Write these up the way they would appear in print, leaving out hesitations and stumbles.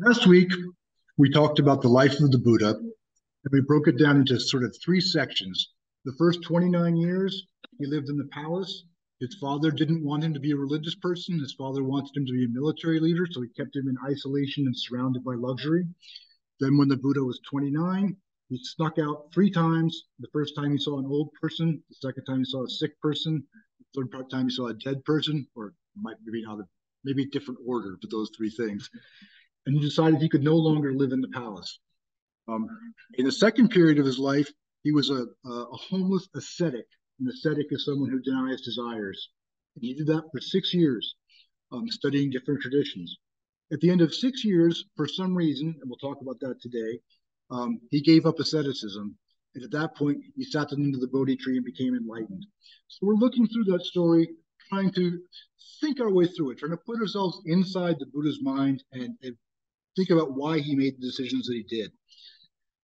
Last week, we talked about the life of the Buddha, and we broke it down into sort of three sections. The first 29 years, he lived in the palace. His father didn't want him to be a religious person. His father wanted him to be a military leader, so he kept him in isolation and surrounded by luxury. Then when the Buddha was 29, he snuck out three times. The first time he saw an old person, the second time he saw a sick person, the third time he saw a dead person, or maybe not maybe a different order, but those three things. And he decided he could no longer live in the palace. In the second period of his life, he was a homeless ascetic. An ascetic is someone who denies desires. And he did that for 6 years, studying different traditions. At the end of 6 years, for some reason, and we'll talk about that today, he gave up asceticism. And at that point, he sat down into the Bodhi tree and became enlightened. So we're looking through that story, trying to think our way through it, trying to put ourselves inside the Buddha's mind and think about why he made the decisions that he did.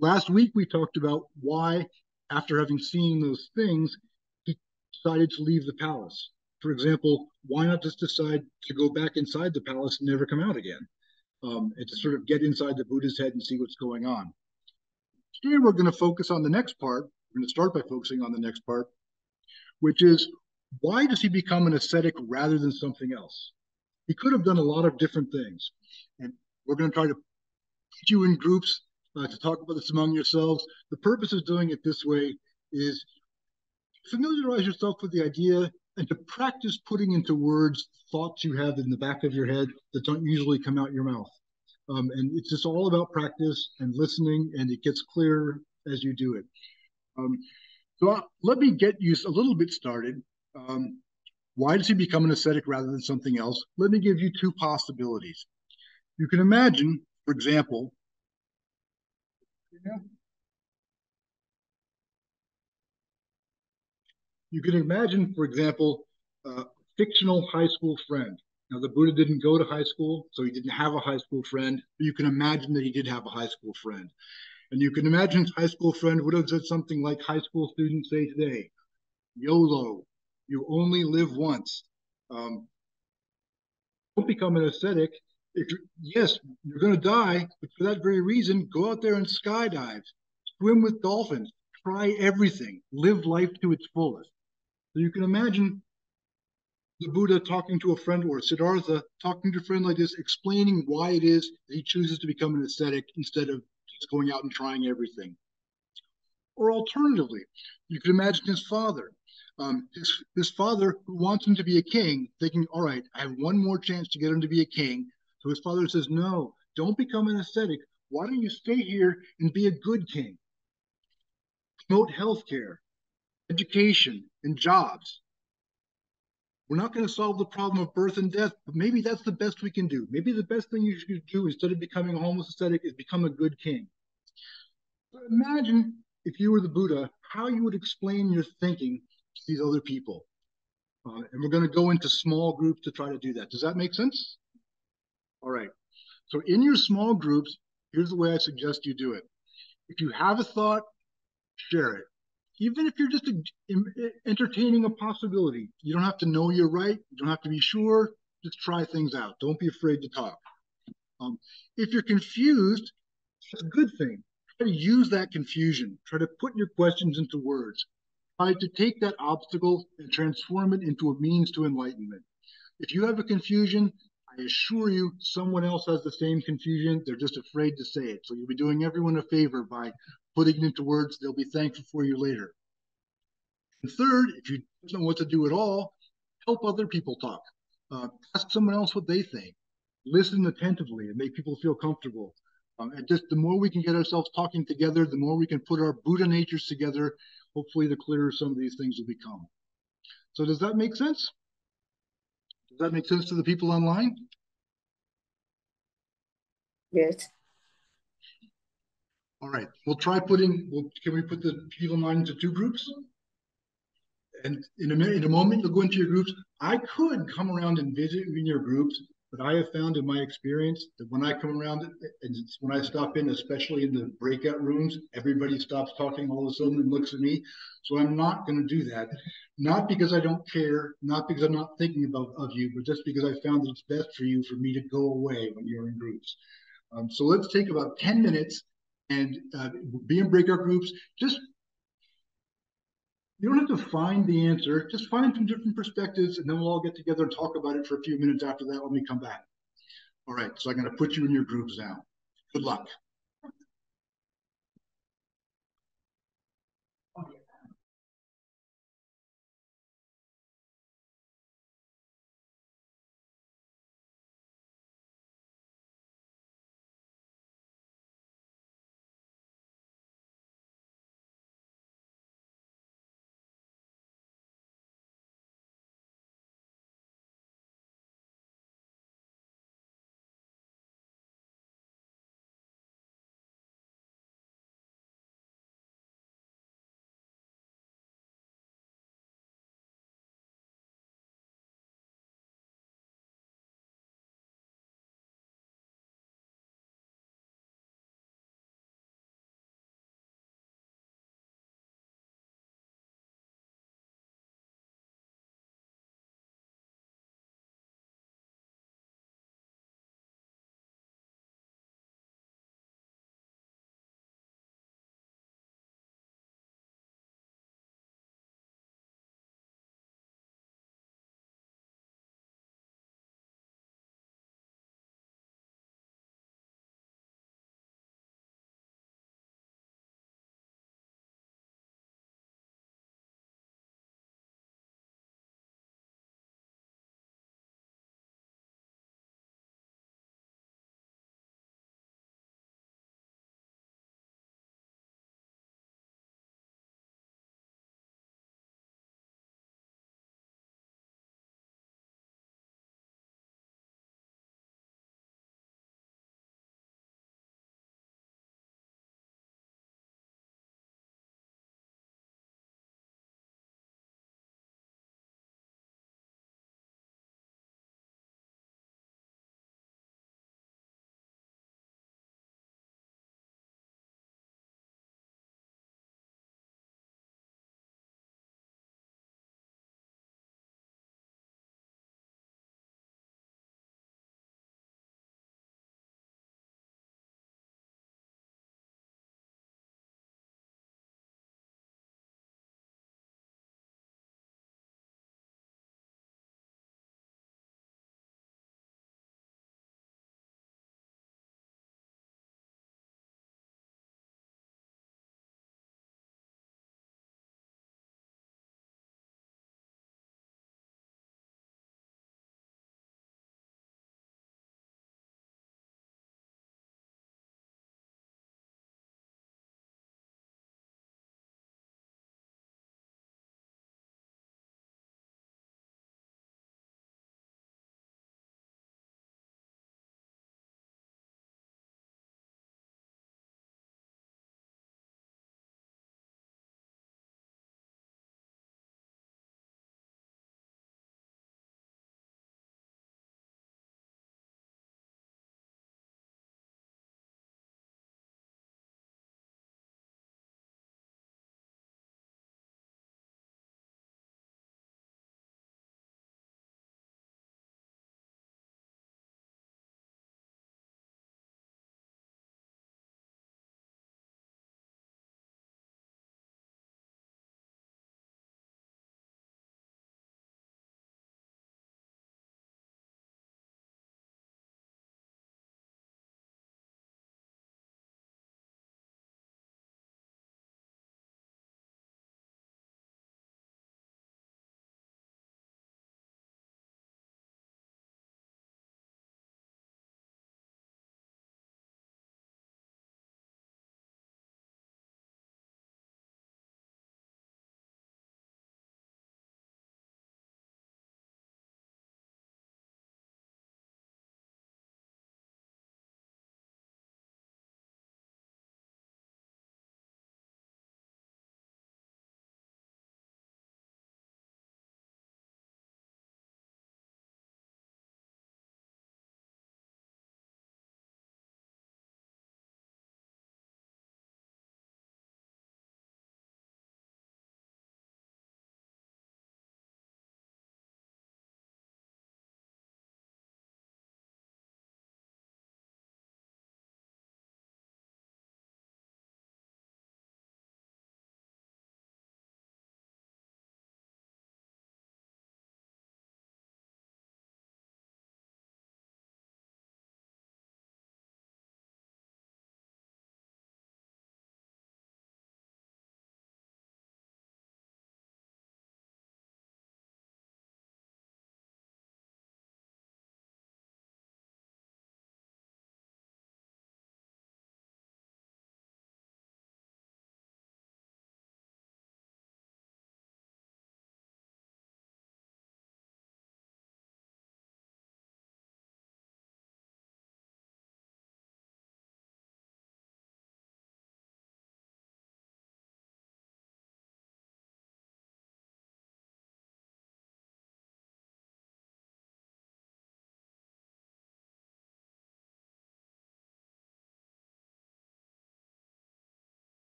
Last week, we talked about why, after having seen those things, he decided to leave the palace. For example, why not just decide to go back inside the palace and never come out again? And to sort of get inside the Buddha's head and see what's going on. Today, we're going to focus on the next part. We're going to start by focusing on the next part, which is, why does he become an ascetic rather than something else? He could have done a lot of different things. And we're going to try to put you in groups to talk about this among yourselves. The purpose of doing it this way is familiarize yourself with the idea and to practice putting into words thoughts you have in the back of your head that don't usually come out your mouth. And it's just all about practice and listening, and it gets clearer as you do it. So let me get you a little bit started. Why does he become an ascetic rather than something else? Let me give you two possibilities. You can imagine, for example, a fictional high school friend. Now, the Buddha didn't go to high school, so he didn't have a high school friend, but you can imagine that he did have a high school friend. And you can imagine his high school friend would have said something like high school students say today, YOLO, you only live once. Don't become an ascetic. Yes, you're going to die, but for that very reason, go out there and skydive, swim with dolphins, try everything, live life to its fullest. So you can imagine the Buddha talking to a friend, or Siddhartha talking to a friend like this, explaining why it is that he chooses to become an ascetic instead of just going out and trying everything. Or alternatively, you can imagine his father. His father, who wants him to be a king, thinking, all right, I have one more chance to get him to be a king. So his father says, no, don't become an ascetic. Why don't you stay here and be a good king? Promote healthcare, education, and jobs. We're not going to solve the problem of birth and death, but maybe that's the best we can do. Maybe the best thing you should do instead of becoming a homeless ascetic is become a good king. So imagine if you were the Buddha, how you would explain your thinking to these other people. And we're going to go into small groups to try to do that. Does that make sense? All right. So in your small groups, here's the way I suggest you do it. If you have a thought, share it. Even if you're just entertaining a possibility, you don't have to know you're right. You don't have to be sure. Just try things out. Don't be afraid to talk. If you're confused, that's a good thing. Try to use that confusion. Try to put your questions into words. Try to take that obstacle and transform it into a means to enlightenment. If you have a confusion, I assure you someone else has the same confusion. They're just afraid to say it. So you'll be doing everyone a favor by putting it into words they'll be thankful for you later. And third, if you don't know what to do at all, help other people talk. Ask someone else what they think. Listen attentively and make people feel comfortable. And just the more we can get ourselves talking together, the more we can put our Buddha natures together, hopefully the clearer some of these things will become. So does that make sense? Does that make sense to the people online? Yes. All right, we'll try can we put the people online into two groups? And in a moment, you'll go into your groups. I could come around and visit in your groups, but I have found in my experience that when I come around and when I stop in, especially in the breakout rooms, everybody stops talking all of a sudden and looks at me. So I'm not going to do that. Not because I don't care, not because I'm not thinking of you, but just because I found that it's best for you for me to go away when you're in groups. So let's take about 10 minutes and be in breakout groups. Just you don't have to find the answer. Just find some different perspectives, and then we'll all get together and talk about it for a few minutes after that when we come back. All right, so I'm going to put you in your groups now. Good luck.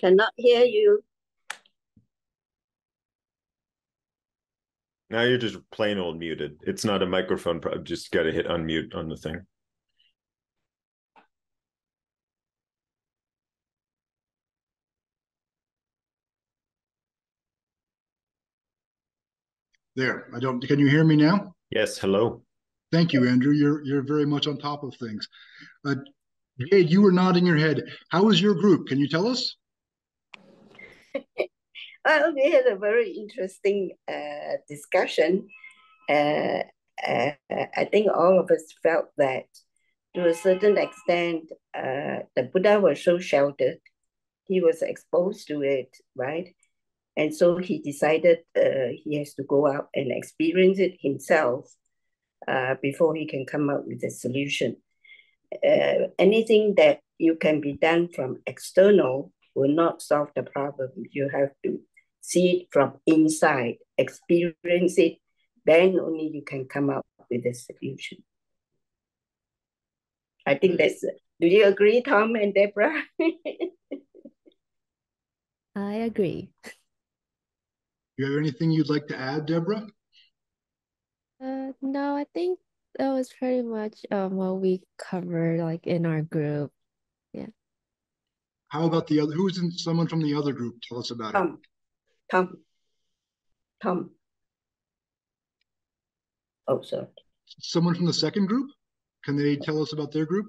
Cannot hear you. Now you're just plain old muted. It's not a microphone. Just got to hit unmute on the thing. There, I don't. Can you hear me now? Yes. Hello. Thank you, Andrew. You're very much on top of things. Jade, you were nodding your head. How was your group? Can you tell us? Well, we had a very interesting discussion. Uh, I think all of us felt that to a certain extent, the Buddha was so sheltered. He was exposed to it, right? And so he decided he has to go out and experience it himself before he can come up with a solution. Anything that you can be done from external will not solve the problem. You have to see it from inside, experience it, then only you can come up with a solution. I think that's it. Do you agree, Tom and Deborah? I agree. Do you have anything you'd like to add, Deborah? No, I think that was pretty much what we covered like in our group. Yeah. How about the other? Who's in someone from the other group? Tell us about it. Tom. Oh, sorry. Someone from the second group? Can they tell us about their group?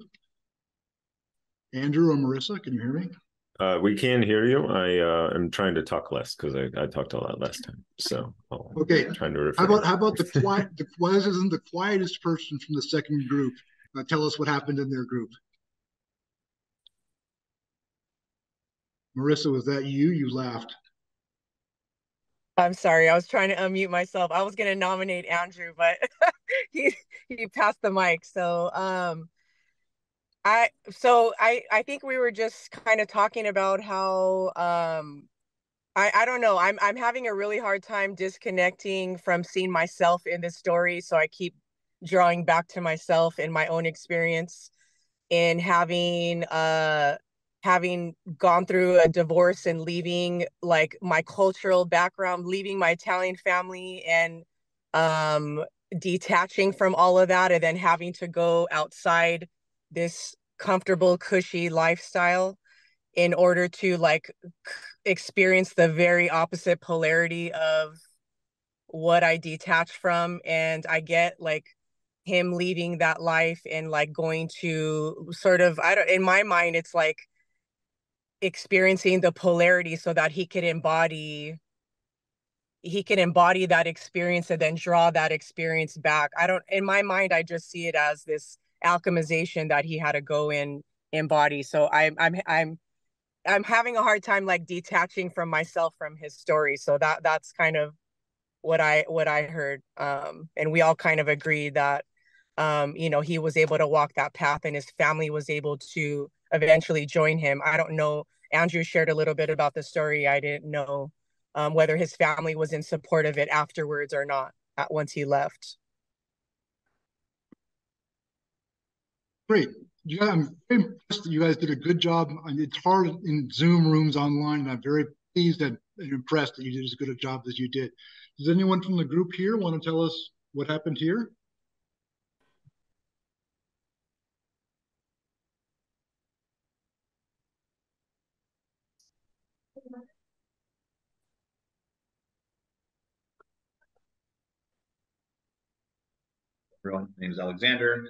Andrew or Marissa, can you hear me? We can hear you. I am trying to talk less because I talked a lot last time. So okay. Trying to refrain. How about the quiet? Why isn't the quietest person from the second group? Tell us what happened in their group. Marissa, was that you? You laughed. I'm sorry, I was trying to unmute myself. I was gonna nominate Andrew, but he passed the mic. So I think we were just kind of talking about how I don't know. I'm having a really hard time disconnecting from seeing myself in this story. So I keep drawing back to myself and my own experience in having gone through a divorce and leaving like my cultural background, leaving my Italian family and um detaching from all of that and then having to go outside this comfortable, cushy lifestyle in order to like experience the very opposite polarity of what I detach from. And I get like him leaving that life and like going to sort of, I don't, in my mind, it's like experiencing the polarity so that he can embody that experience and then draw that experience back. I don't, in my mind, I just see it as this alchemization that he had to go in embody. So I'm having a hard time like detaching from myself from his story. So that's kind of what I heard. And we all kind of agreed that he was able to walk that path and his family was able to eventually join him. I don't know. Andrew shared a little bit about the story. I didn't know whether his family was in support of it afterwards or not once he left. Great. Yeah, I'm very impressed that you guys did a good job. It's hard in Zoom rooms online, and I'm very pleased and impressed that you did as good a job as you did. Does anyone from the group here want to tell us what happened here? Everyone, my name is Alexander.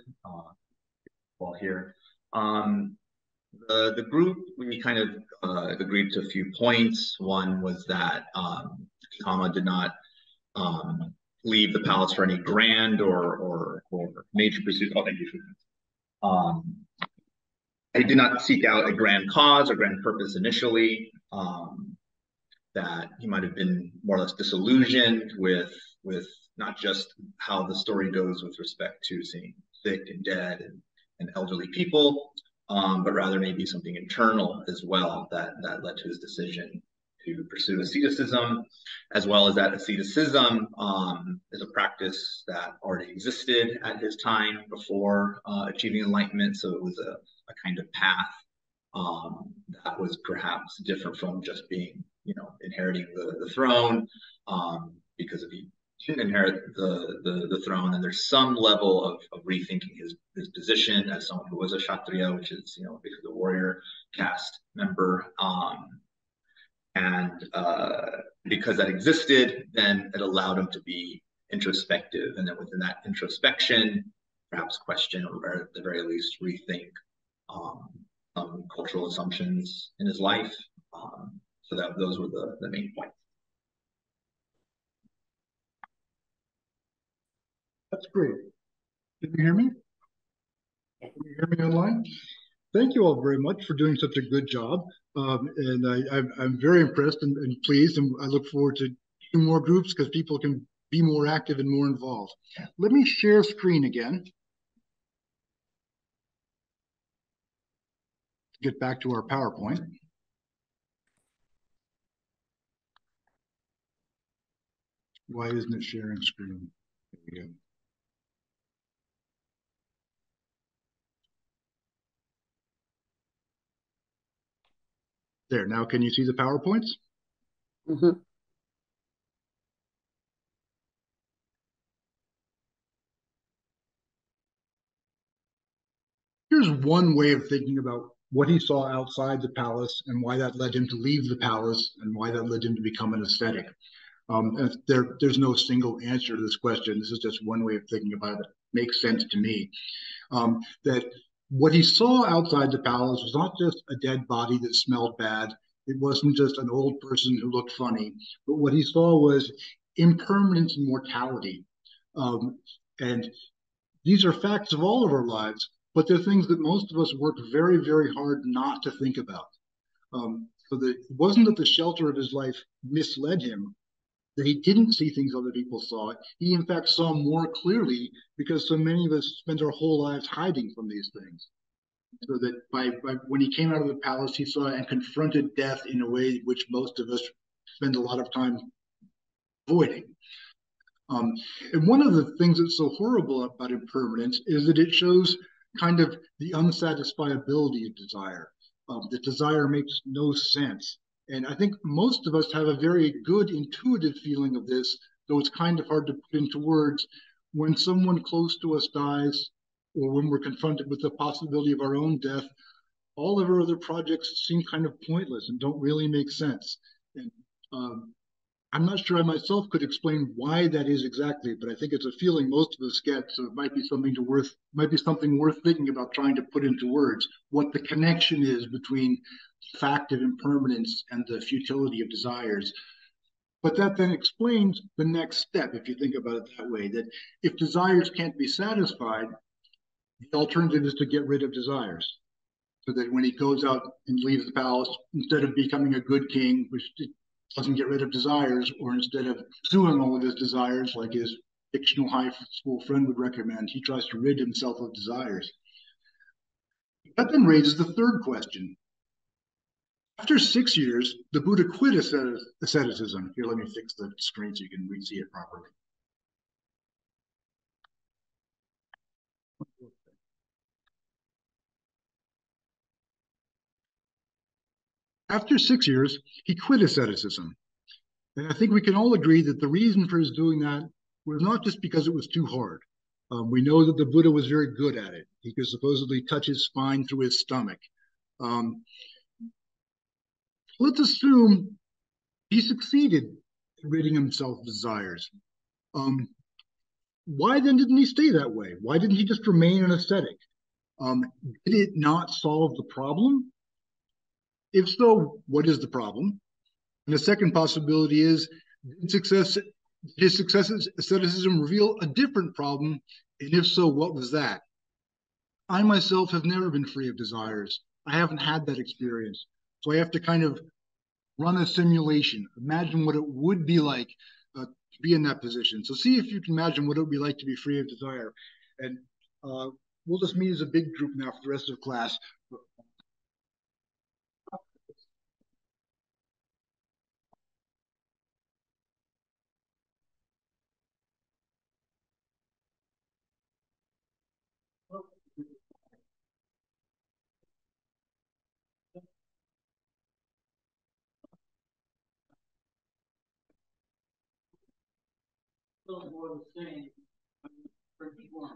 Well, here. The group, we kind of agreed to a few points. One was that Kama did not leave the palace for any grand or major pursuits. Oh, thank you. He did not seek out a grand cause or grand purpose initially. That he might have been more or less disillusioned with not just how the story goes with respect to seeing sick and dead and elderly people, but rather maybe something internal as well that led to his decision to pursue asceticism, as well as that asceticism is a practice that already existed at his time before achieving enlightenment. So it was a kind of path that was perhaps different from just being, inheriting the throne, because if he didn't inherit the throne, then there's some level of rethinking his position as someone who was a Kshatriya, which is, basically the warrior caste member. And because that existed, then it allowed him to be introspective. And then within that introspection, perhaps question, or at the very least rethink some cultural assumptions in his life. So those were the main points. That's great. Can you hear me? Can you hear me online? Thank you all very much for doing such a good job. And I'm very impressed and pleased, and I look forward to doing more groups because people can be more active and more involved. Let me share screen again. Get back to our PowerPoint. Why isn't it sharing screen? There we go. There, now can you see the PowerPoints? Mm-hmm. Here's one way of thinking about what he saw outside the palace and why that led him to leave the palace and why that led him to become an ascetic. There's no single answer to this question. This is just one way of thinking about it. It makes sense to me. That what he saw outside the palace was not just a dead body that smelled bad. It wasn't just an old person who looked funny. But what he saw was impermanence and mortality. And these are facts of all of our lives, but they're things that most of us work very, very hard not to think about. So that it wasn't that the shelter of his life misled him, that he didn't see things other people saw. He, in fact, saw more clearly because so many of us spend our whole lives hiding from these things. So that by when he came out of the palace, he saw and confronted death in a way which most of us spend a lot of time avoiding. And one of the things that's so horrible about impermanence is that it shows kind of the unsatisfiability of desire. That desire makes no sense. And I think most of us have a very good intuitive feeling of this, though it's kind of hard to put into words. When someone close to us dies, or when we're confronted with the possibility of our own death, all of our other projects seem kind of pointless and don't really make sense. And I'm not sure I myself could explain why that is exactly, but I think it's a feeling most of us get. So it might be something worth thinking about trying to put into words what the connection is between the fact of impermanence and the futility of desires. But that then explains the next step, if you think about it that way, that if desires can't be satisfied, the alternative is to get rid of desires. So that when he goes out and leaves the palace, instead of becoming a good king, which doesn't get rid of desires, or instead of pursuing all of his desires like his fictional high school friend would recommend, he tries to rid himself of desires. That then raises the third question. After 6 years, the Buddha quit asceticism. Here, let me fix the screen so you can see it properly. After 6 years, he quit asceticism. And I think we can all agree that the reason for his doing that was not just because it was too hard. We know that the Buddha was very good at it. He could supposedly touch his spine through his stomach. Let's assume he succeeded in ridding himself of desires. Why then didn't he stay that way? Why didn't he just remain an ascetic? Did it not solve the problem? If so, what is the problem? And the second possibility is, did his success in asceticism reveal a different problem? And if so, what was that? I myself have never been free of desires. I haven't had that experience. So I have to kind of run a simulation, imagine what it would be like to be in that position. So see if you can imagine what it would be like to be free of desire. And we'll just meet as a big group now for the rest of class. felt more the same for one.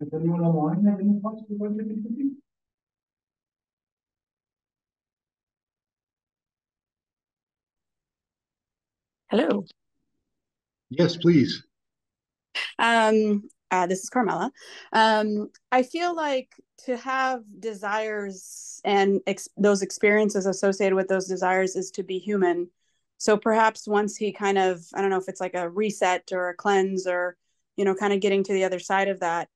Does anyone online have any thoughts about it? Hello. Yes, please. This is Carmela. I feel like to have desires and those experiences associated with those desires is to be human. So perhaps once he kind of, I don't know if it's like a reset or a cleanse or, you know, kind of getting to the other side of that,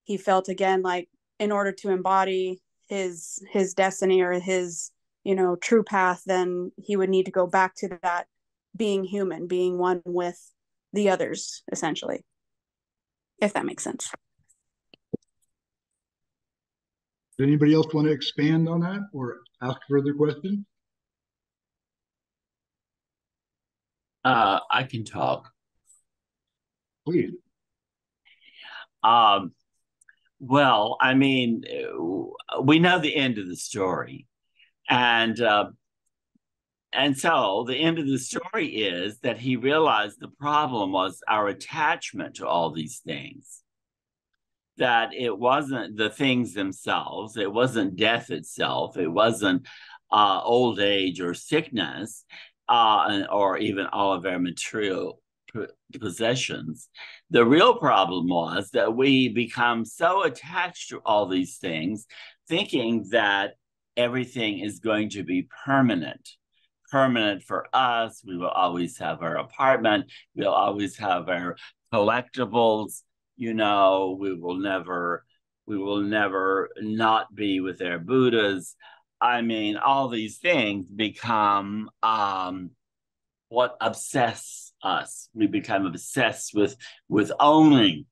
he felt again like in order to embody his destiny or his, you know, true path, then he would need to go back to that being human, being one with the others, essentially, if that makes sense. Does anybody else want to expand on that or ask further questions? I can talk. Please. Well, I mean, we know the end of the story, and so the end of the story is that he realized the problem was our attachment to all these things. That it wasn't the things themselves, it wasn't death itself, it wasn't old age or sickness, or even all of our material possessions. The real problem was that we become so attached to all these things, thinking that everything is going to be permanent. Permanent for us. We will always have our apartment. We'll always have our collectibles. You know, we will never not be with our Buddhas. I mean, all these things become what obsess us. We become obsessed with owning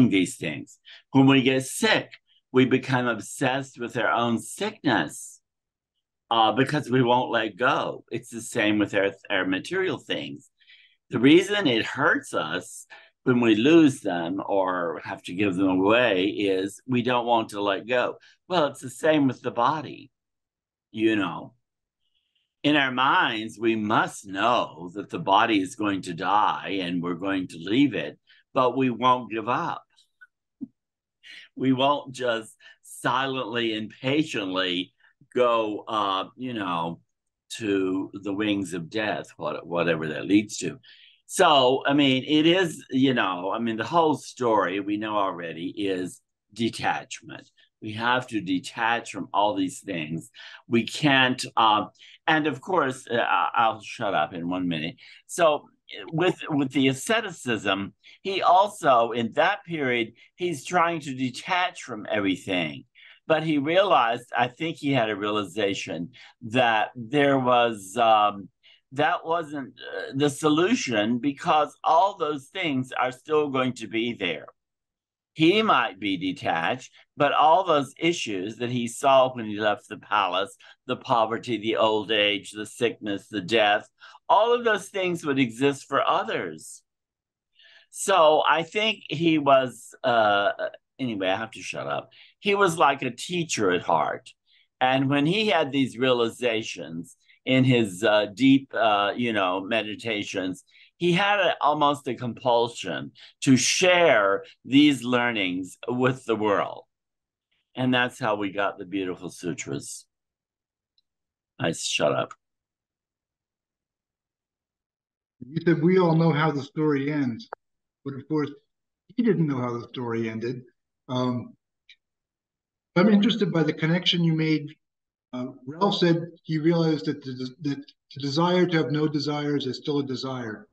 these things. When we get sick, we become obsessed with our own sickness because we won't let go. It's the same with our material things. The reason it hurts us when we lose them or have to give them away is we don't want to let go. Well, it's the same with the body, you know. In our minds, we must know that the body is going to die and we're going to leave it, but we won't give up. We won't just silently and patiently go, you know, to the wings of death, whatever that leads to. So, I mean, it is, you know, I mean, the whole story we know already is detachment. We have to detach from all these things. We can't, and of course, I'll shut up in 1 minute. So with the asceticism, he also, in that period, he's trying to detach from everything. But he realized, I think he had a realization that there was, that wasn't the solution because all those things are still going to be there. He might be detached, but all those issues that he saw when he left the palace, the poverty, the old age, the sickness, the death, all of those things would exist for others. So I think he was, anyway, I have to shut up. He was like a teacher at heart. And when he had these realizations in his deep, you know, meditations, he had almost a compulsion to share these learnings with the world. And that's how we got the beautiful sutras. I shut up. You said we all know how the story ends, but of course, he didn't know how the story ended. I'm interested by the connection you made. Ralph said he realized that the desire to have no desires is still a desire.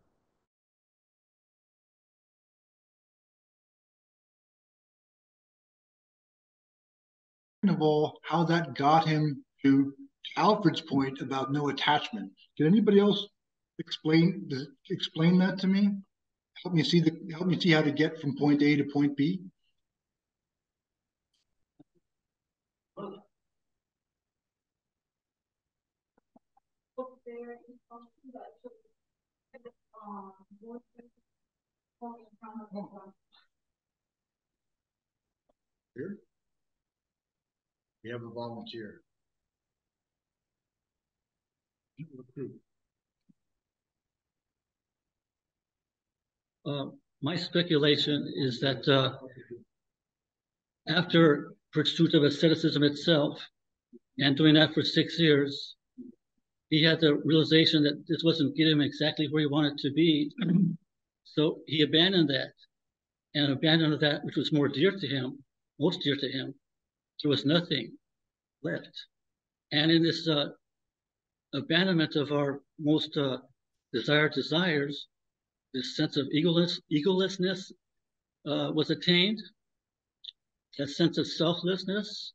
Of all, how that got him to Alfred's point about no attachment. Can anybody else explain that to me? Help me see how to get from point A to point B. Here, we have a volunteer. My speculation is that after pursuit of asceticism itself, and doing that for 6 years, he had the realization that this wasn't getting him exactly where he wanted to be. So he abandoned that, and abandoned that which was more dear to him, most dear to him. There was nothing left. And in this abandonment of our most desired desires, this sense of egolessness was attained, that sense of selflessness,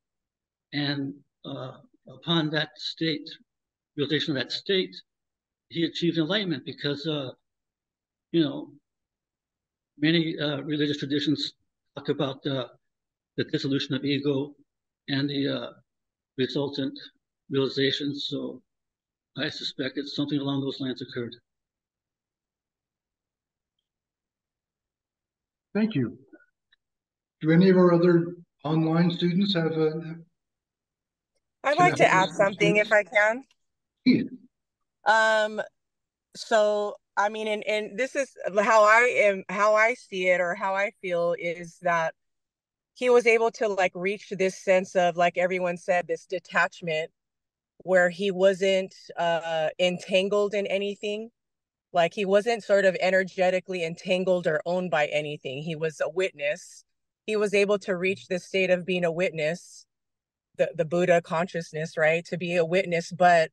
and upon that state, realization of that state, he achieved enlightenment because, many religious traditions talk about the dissolution of ego and the resultant realizations. So I suspect it's something along those lines occurred. Thank you. Do any of our other online students have a... I'd like to add something if I can. Yeah. So I mean, and this is how I see it, or how I feel, is that he was able to like reach this sense of, like everyone said, this detachment where he wasn't entangled in anything. Like he wasn't sort of energetically entangled or owned by anything. He was a witness. He was able to reach this state of being a witness, the Buddha consciousness, right? To be a witness, but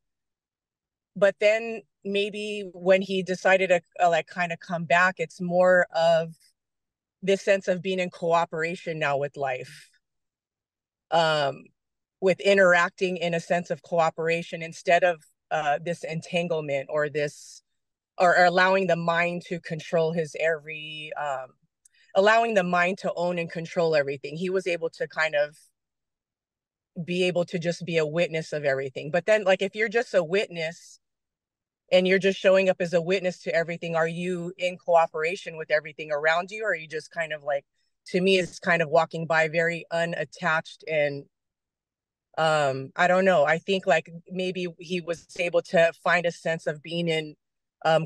then maybe when he decided to like kind of come back, it's more of this sense of being in cooperation now with life, with interacting in a sense of cooperation instead of this entanglement, or this, or allowing the mind to control his every, allowing the mind to own and control everything. He was able to kind of be able to just be a witness of everything. But then, like, if you're just a witness and you're just showing up as a witness to everything, are you in cooperation with everything around you? Or are you just kind of like, to me, it's kind of walking by very unattached and I don't know. I think like maybe he was able to find a sense of being in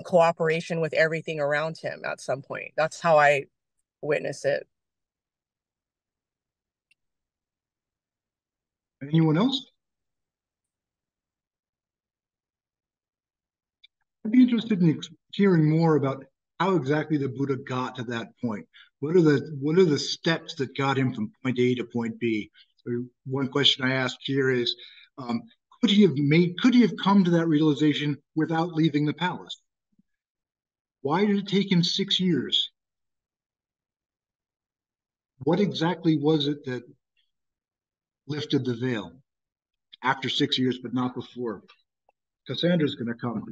cooperation with everything around him at some point. That's how I witness it. Anyone else? I'd be interested in hearing more about how exactly the Buddha got to that point. What are the steps that got him from point A to point B? So one question I ask here is, could he have come to that realization without leaving the palace? Why did it take him 6 years? What exactly was it that lifted the veil after 6 years, but not before? Cassandra's going to come.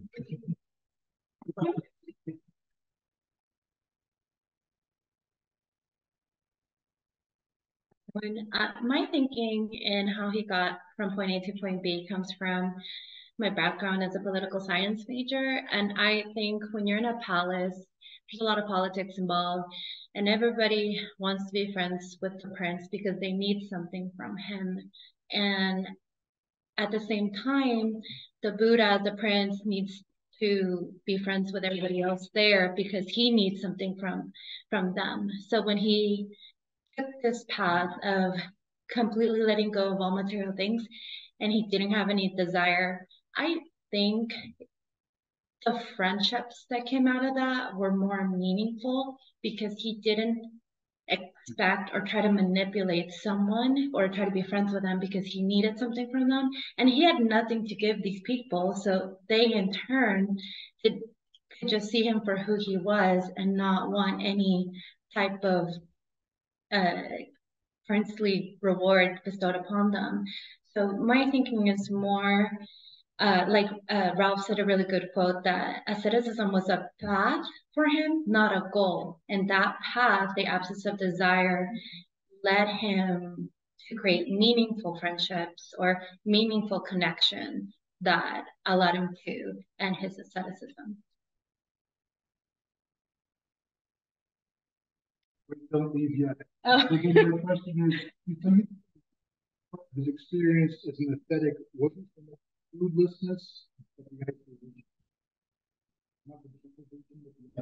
When my thinking and how he got from point A to point B comes from my background as a political science major. And I think when you're in a palace, there's a lot of politics involved, and everybody wants to be friends with the prince because they need something from him. And at the same time, the Buddha, the prince, needs to be friends with everybody else there because he needs something from them. So when he took this path of completely letting go of all material things and he didn't have any desire, I think the friendships that came out of that were more meaningful because he didn't expect or try to manipulate someone or try to be friends with them because he needed something from them, and he had nothing to give these people, so they in turn could just see him for who he was and not want any type of princely reward bestowed upon them. So my thinking is more like Ralph said a really good quote, that asceticism was a path for him, not a goal. And that path, the absence of desire, led him to create meaningful friendships or meaningful connection that allowed him to end his asceticism. Don't leave yet. Oh. The question is, his experience as an aesthetic wasn't so much foodlessness, but the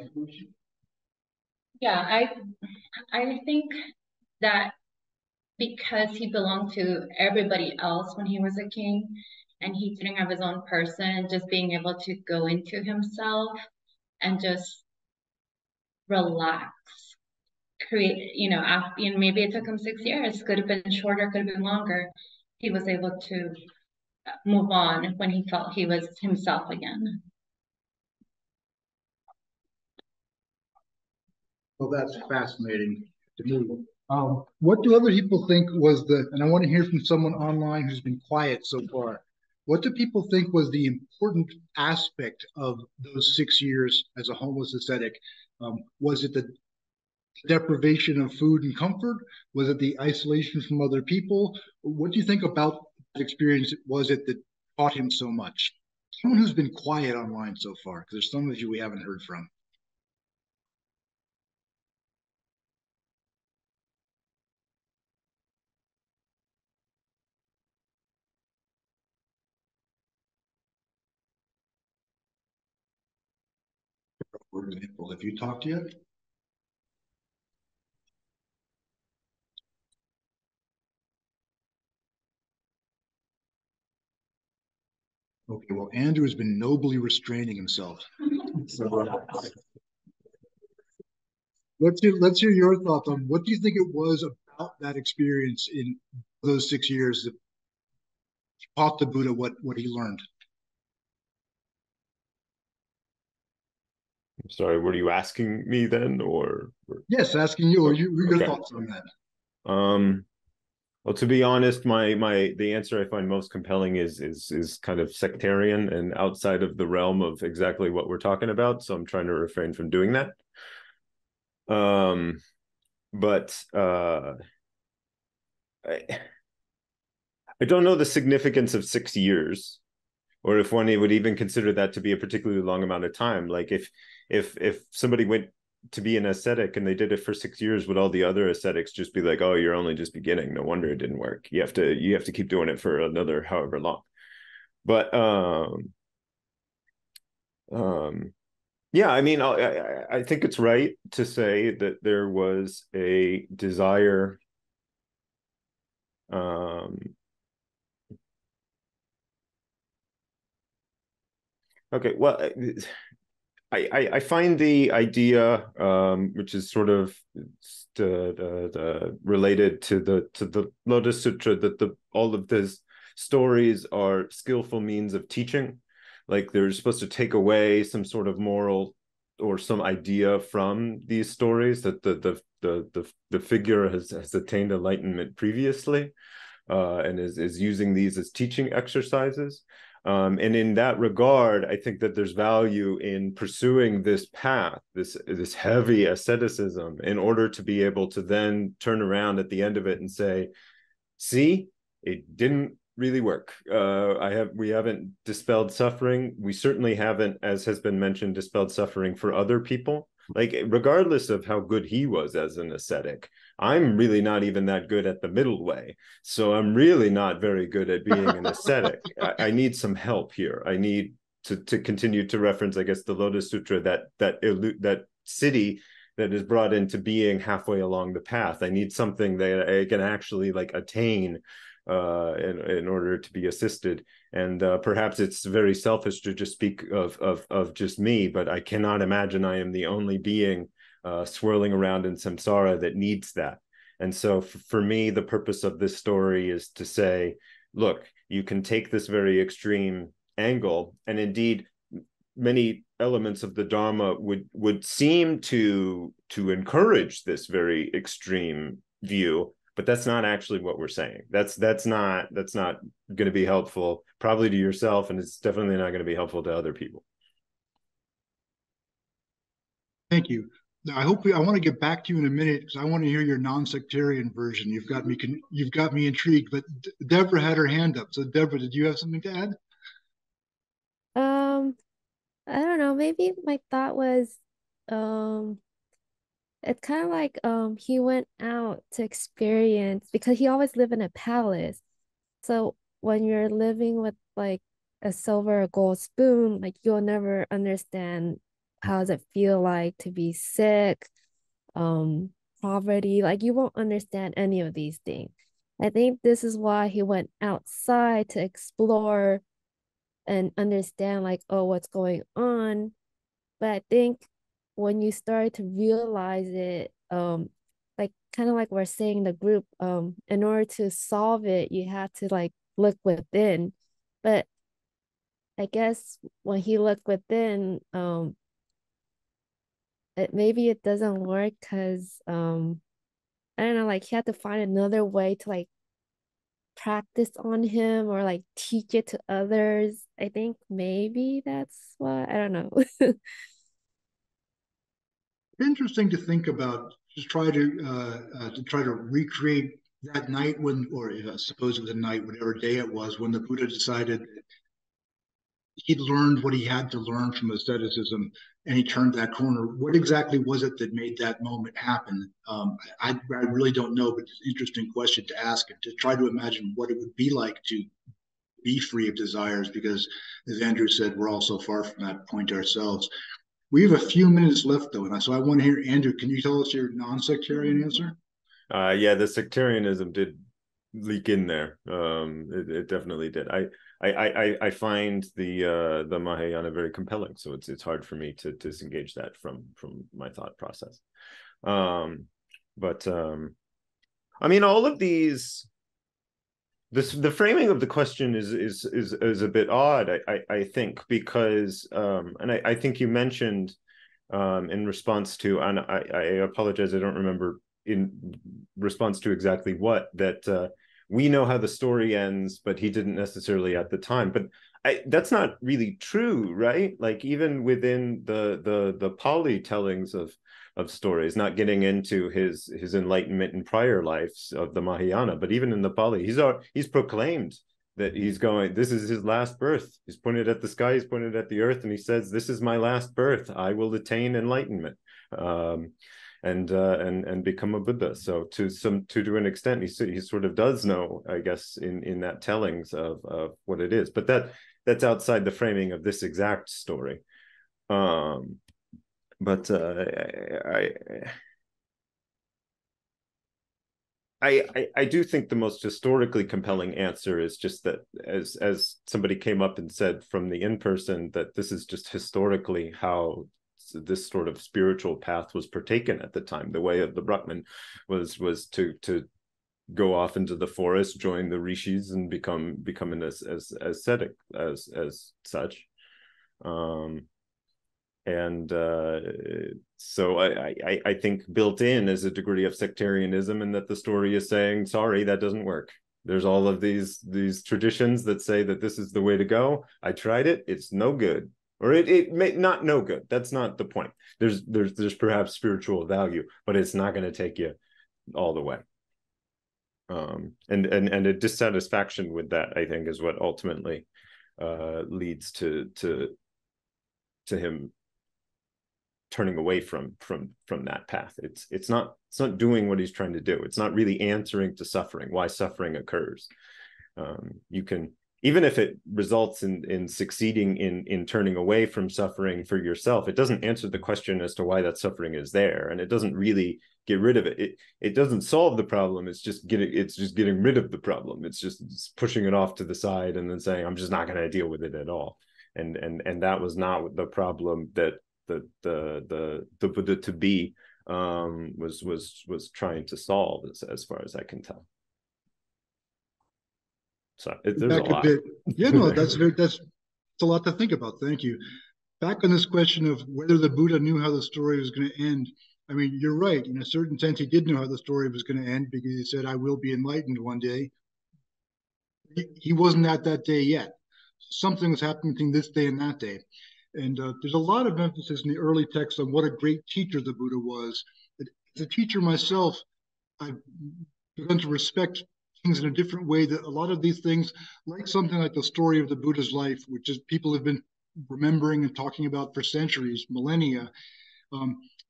isolation. Yeah, I think that because he belonged to everybody else when he was a king and he didn't have his own person, just being able to go into himself and just relax, create, after, maybe it took him 6 years, could have been shorter, could have been longer. He was able to move on when he felt he was himself again. Well, that's fascinating to me. What do other people think was and I want to hear from someone online who's been quiet so far. What do people think was the important aspect of those 6 years as a homeless ascetic? Was it the deprivation of food and comfort? Was it the isolation from other people? What do you think about that experience was it that taught him so much? Someone who's been quiet online so far, because there's some of you we haven't heard from. For example, have you talked yet? Okay, well, Andrew has been nobly restraining himself. So, let's hear your thoughts on what do you think it was about that experience in those 6 years that taught the Buddha what he learned? I'm sorry, were you asking me then, or? Yes, asking you, or your okay. Thoughts on that? Well, to be honest, the answer I find most compelling is kind of sectarian and outside of the realm of exactly what we're talking about. So I'm trying to refrain from doing that. But I don't know the significance of 6 years, or if one would even consider that to be a particularly long amount of time. Like if somebody went to be an ascetic and they did it for 6 years, would all the other ascetics just be like, oh, you're only just beginning, no wonder it didn't work, you have to keep doing it for another however long? But yeah, I mean, I think it's right to say that there was a desire okay, well, I find the idea, which is sort of related to the Lotus Sutra, that all of these stories are skillful means of teaching. Like they're supposed to take away some sort of moral or some idea from these stories, that the figure has attained enlightenment previously, and is using these as teaching exercises. And in that regard, I think that there's value in pursuing this path, this heavy asceticism, in order to be able to then turn around at the end of it and say, see, it didn't really work. We haven't dispelled suffering. We certainly haven't, as has been mentioned, dispelled suffering for other people. Like, regardless of how good he was as an ascetic, I'm really not even that good at the middle way. So I'm really not very good at being an ascetic. I need some help here. I need to continue to reference, I guess, the Lotus Sutra, that city that is brought into being halfway along the path. I need something that I can actually like attain in order to be assisted. And perhaps it's very selfish to just speak of just me, but I cannot imagine I am the only being swirling around in samsara that needs that. And so for me, the purpose of this story is to say, look, you can take this very extreme angle, and indeed many elements of the Dharma would seem to encourage this very extreme view, but that's not actually what we're saying. That's not going to be helpful probably to yourself, and it's definitely not going to be helpful to other people. Thank you. Now, I want to get back to you in a minute because I want to hear your non-sectarian version. You've got me intrigued. But Deborah had her hand up. So Deborah, did you have something to add? I don't know. Maybe my thought was, it's kind of like he went out to experience because he always lived in a palace. So when you're living with like a silver or gold spoon, like you'll never understand how does it feel like to be sick, um, poverty, like you won't understand any of these things. I think this is why he went outside to explore and understand like, oh, what's going on. But I think when you start to realize it, like kind of like we're saying in the group, in order to solve it, you have to like look within. But I guess when he looked within, maybe it doesn't work because I don't know, like he had to find another way to like practice on him or like teach it to others. I think maybe that's why, I don't know. Interesting to think about. Just try to recreate that night when, or I suppose it was a night, whatever day it was, when the Buddha decided he'd learned what he had to learn from asceticism, and he turned that corner. What exactly was it that made that moment happen? I really don't know, but it's an interesting question to ask and to try to imagine what it would be like to be free of desires, because as Andrew said, we're all so far from that point ourselves. We have a few minutes left, though, and so I want to hear, Andrew, can you tell us your non-sectarian answer? Yeah, the sectarianism did leak in there. It definitely did. I find the Mahayana very compelling, so it's hard for me to disengage that from my thought process. But I mean, all of these, the framing of the question is a bit odd, I think, because and I think you mentioned in response to, and I apologize, I don't remember in response to exactly what, that we know how the story ends, but he didn't necessarily at the time. But that's not really true, right? Like even within the Pali tellings of stories, not getting into his enlightenment in prior lives of the Mahayana, but even in the Pali, he's proclaimed that he's going, this is his last birth. He's pointed at the sky, he's pointed at the earth, and he says, this is my last birth. I will attain enlightenment. And become a Buddha. So to an extent, he sort of does know, I guess, in that tellings of what it is. But that's outside the framing of this exact story. But I do think the most historically compelling answer is just that, as somebody came up and said from the in-person, that this is just historically how this sort of spiritual path was partaken at the time. The way of the Brahman was to go off into the forest, join the rishis, and become an ascetic as such. So I think built in is a degree of sectarianism, and that the story is saying, sorry, that doesn't work. There's all of these traditions that say that this is the way to go. I tried it, it's no good. Or it may not no good. That's not the point. There's perhaps spiritual value, but it's not going to take you all the way. And a dissatisfaction with that, I think, is what ultimately leads to him turning away from that path. It's not doing what he's trying to do. It's not really answering to suffering, why suffering occurs. You can, even if it results in succeeding in turning away from suffering for yourself, it doesn't answer the question as to why that suffering is there, and it doesn't really get rid of it. It doesn't solve the problem. It's just getting rid of the problem. It's pushing it off to the side and then saying, I'm just not going to deal with it at all. And that was not the problem that the Buddha to be was trying to solve, as far as I can tell. So there's Back a lot. bit. Yeah, no, that's a lot to think about. Thank you. Back on this question of whether the Buddha knew how the story was going to end. I mean, you're right. In a certain sense, he did know how the story was going to end, because he said, I will be enlightened one day. He wasn't at that day yet. Something was happening between this day and that day. And there's a lot of emphasis in the early texts on what a great teacher the Buddha was. As a teacher myself, I've begun to respect things in a different way, that a lot of these things, like something like the story of the Buddha's life, which is people have been remembering and talking about for centuries, millennia,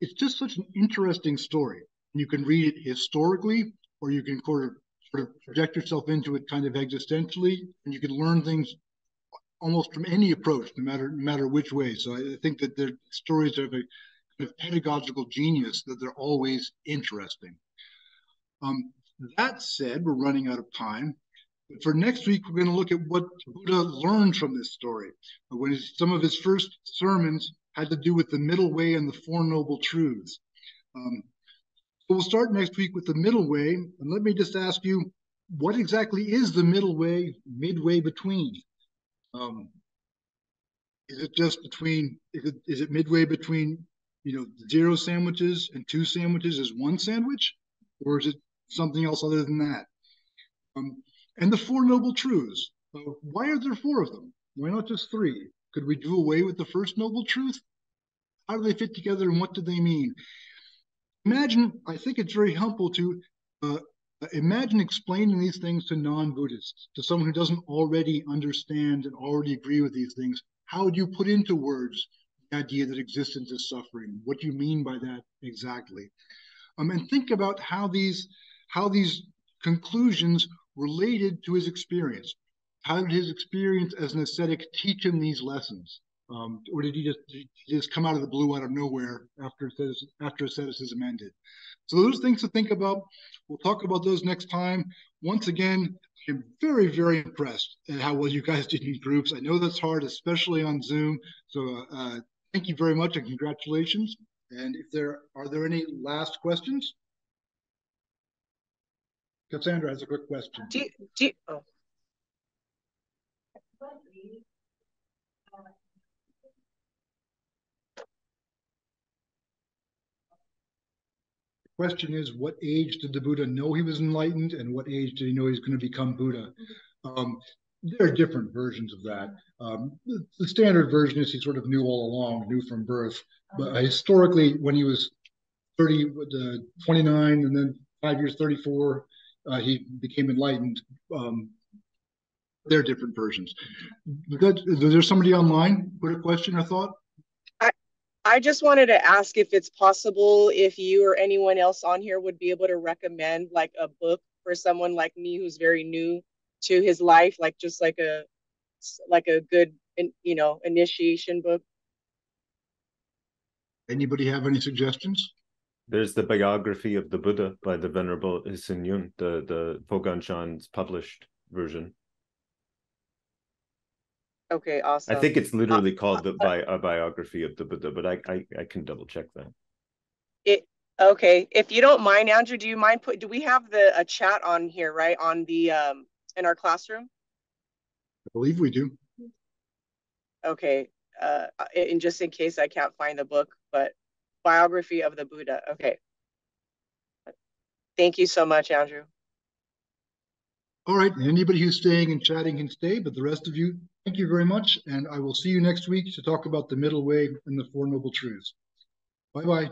it's just such an interesting story. You can read it historically, or you can sort of project yourself into it kind of existentially, and you can learn things almost from any approach, no matter which way. So I think that the stories have a kind of pedagogical genius that they're always interesting. That said, we're running out of time. For next week, we're going to look at what Buddha learned from this story. When some of his first sermons had to do with the middle way and the Four Noble Truths. So we'll start next week with the middle way. And let me just ask you, what exactly is the middle way, midway between? Is it just between, is it midway between, 0 sandwiches and 2 sandwiches is 1 sandwich? Or is it something else other than that? And the Four Noble Truths. Why are there 4 of them? Why not just 3? Could we do away with the first noble truth? How do they fit together and what do they mean? I think it's very helpful to imagine explaining these things to non-Buddhists, to someone who doesn't already understand and already agree with these things. How would you put into words the idea that existence is suffering? What do you mean by that exactly? And think about how these conclusions related to his experience. How did his experience as an ascetic teach him these lessons? Or did he just come out of the blue, out of nowhere after asceticism ended? So those things to think about. We'll talk about those next time. Once again, I'm very, very impressed at how well you guys did in groups. I know that's hard, especially on Zoom. So thank you very much and congratulations. And are there any last questions? Cassandra has a quick question. Question is, what age did the Buddha know he was enlightened, and what age did he know he was going to become Buddha? There are different versions of that. The standard version is he sort of knew all along, knew from birth. But historically, when he was 29, and then 5 years, 34, he became enlightened. There are different versions. Is there somebody online with a question or thought? I just wanted to ask if it's possible if you or anyone else on here would be able to recommend like a book for someone like me who's very new to his life, like just like a good initiation book. Anybody have any suggestions? There's the biography of the Buddha by the Venerable Hisin Yun, the FoGuangHuB's published version. Okay, awesome. I think it's literally called a biography of the Buddha, but I can double check that. Okay, if you don't mind, Andrew, do you mind do we have a chat on here, right, on the in our classroom? I believe we do. Okay, and just in case I can't find the book, but biography of the Buddha. Okay. Thank you so much, Andrew. All right, anybody who's staying and chatting can stay, but the rest of you, thank you very much, and I will see you next week to talk about the middle way and the Four Noble Truths. Bye-bye.